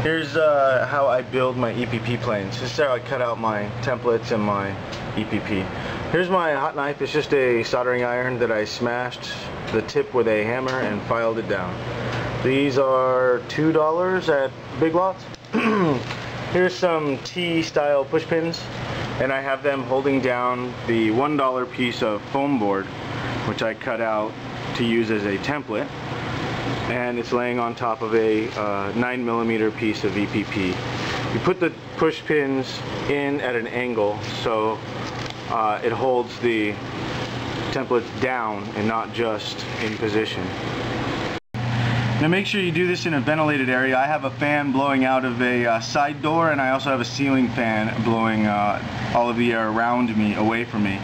Here's how I build my EPP planes. This is how I cut out my templates and my EPP. Here's my hot knife. It's just a soldering iron that I smashed the tip with a hammer and filed it down. These are $2 at Big Lots. Here's some T-style push pins, and I have them holding down the $1 piece of foam board, which I cut out to use as a template, and it's laying on top of a 9mm piece of EPP. You put the push pins in at an angle so it holds the templates down and not just in position. Now make sure you do this in a ventilated area. I have a fan blowing out of a side door, and I also have a ceiling fan blowing all of the air around me away from me.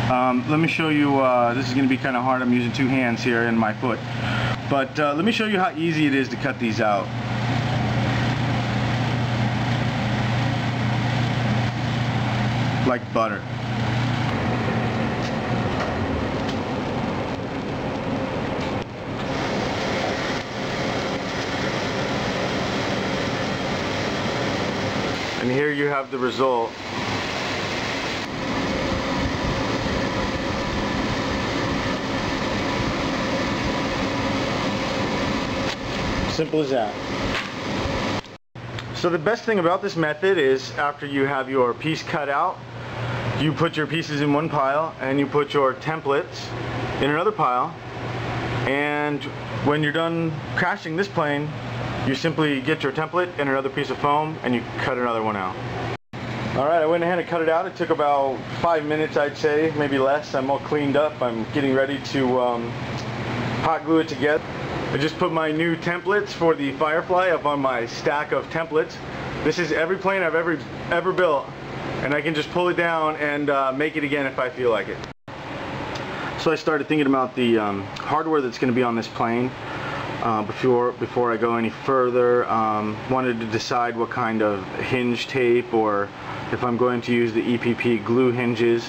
Let me show you, this is going to be kind of hard. I'm using two hands here and my foot. But let me show you how easy it is to cut these out. Like butter. And here you have the result. Simple as that. So the best thing about this method is after you have your piece cut out, you put your pieces in one pile and you put your templates in another pile, and when you're done crashing this plane, you simply get your template and another piece of foam and you cut another one out. Alright, I went ahead and cut it out. It took about 5 minutes, I'd say, maybe less. I'm all cleaned up. I'm getting ready to hot glue it together. I just put my new templates for the Firefly up on my stack of templates. This is every plane I've ever built, and I can just pull it down and make it again if I feel like it. So I started thinking about the hardware that's going to be on this plane. Before I go any further, wanted to decide what kind of hinge tape, or if I'm going to use the EPP glue hinges.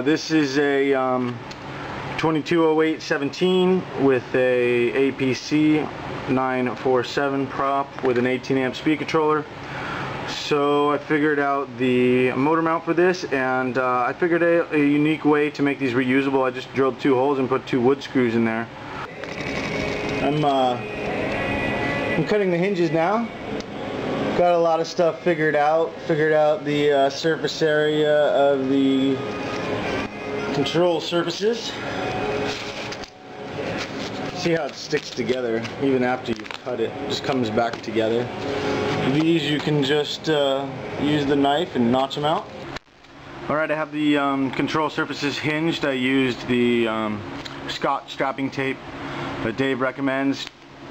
This is a 2208-17 with a APC 947 prop with an 18 amp speed controller. So I figured out the motor mount for this, and I figured a unique way to make these reusable. I just drilled 2 holes and put 2 wood screws in there. I'm cutting the hinges now. Got a lot of stuff figured out. Figured out the surface area of the control surfaces. See how it sticks together even after you cut it. It just comes back together. These you can just use the knife and notch them out. Alright, I have the control surfaces hinged. I used the Scotch strapping tape that Dave recommends,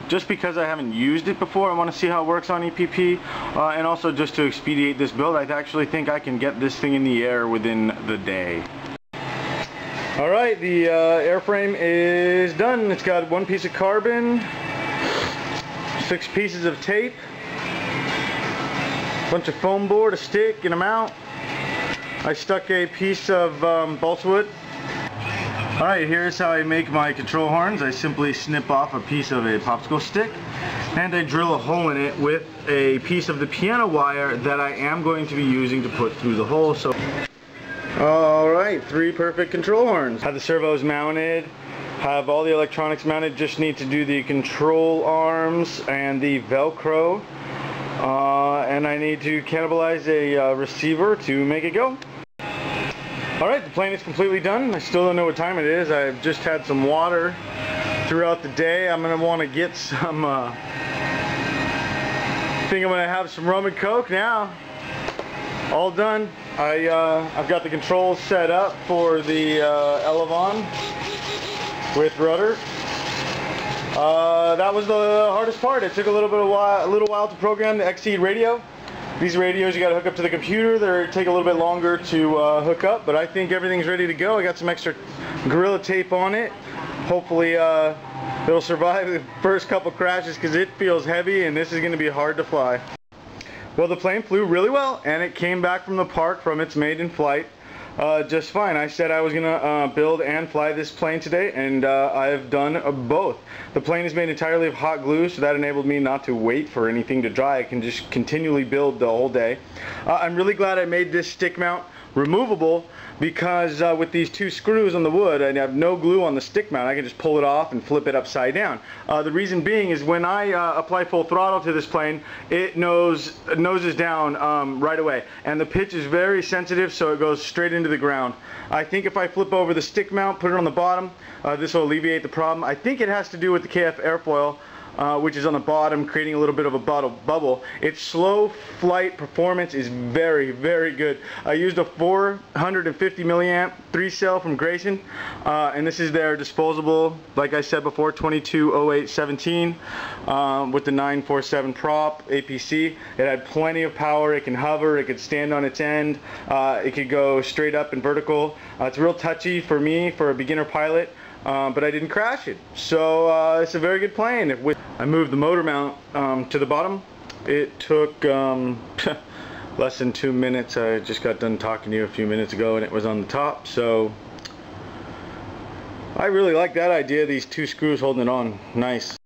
just because I haven't used it before. I want to see how it works on EPP, and also just to expedite this build. I actually think I can get this thing in the air within the day. Alright, the airframe is done. It's got 1 piece of carbon, 6 pieces of tape, a bunch of foam board, a stick, and a mount. I stuck a piece of balsa wood. Alright, here's how I make my control horns. I simply snip off a piece of a popsicle stick and I drill a hole in it with a piece of the piano wire that I am going to be using to put through the hole. So, alright, 3 perfect control horns. Have the servos mounted, have all the electronics mounted, just need to do the control arms and the Velcro, and I need to cannibalize a receiver to make it go. Alright, the plane is completely done. I still don't know what time it is. I've just had some water throughout the day. I'm going to want to get some, I think I'm going to have some rum and coke now. All done. I've got the controls set up for the Elevon with rudder. That was the hardest part. It took a little while to program the XC radio. These radios you got to hook up to the computer. They take a little bit longer to hook up, but I think everything's ready to go. I got some extra Gorilla tape on it. Hopefully it'll survive the first couple crashes because it feels heavy and this is going to be hard to fly. Well, the plane flew really well and it came back from the park from its maiden flight. Just fine. I said I was gonna build and fly this plane today, and I've done both. The plane is made entirely of hot glue, so that enabled me not to wait for anything to dry. I can just continually build the whole day. I'm really glad I made this stick mount removable, because with these two screws on the wood, I have no glue on the stick mount. I can just pull it off and flip it upside down. The reason being is when I apply full throttle to this plane, it noses down right away, and the pitch is very sensitive, so it goes straight into the ground. I think if I flip over the stick mount, put it on the bottom, this will alleviate the problem. I think it has to do with the KF airfoil, which is on the bottom, creating a little bit of a bubble. Its slow flight performance is very, very good. I used a 450 milliamp 3-cell from Grayson, and this is their disposable, like I said before, 220817 with the 947 prop APC. It had plenty of power. It can hover, it could stand on its end, it could go straight up and vertical. It's real touchy for me, for a beginner pilot. But I didn't crash it, so it's a very good plane. I moved the motor mount to the bottom. It took less than 2 minutes. I just got done talking to you a few minutes ago, and it was on the top. So I really like that idea, these two screws holding it on. Nice.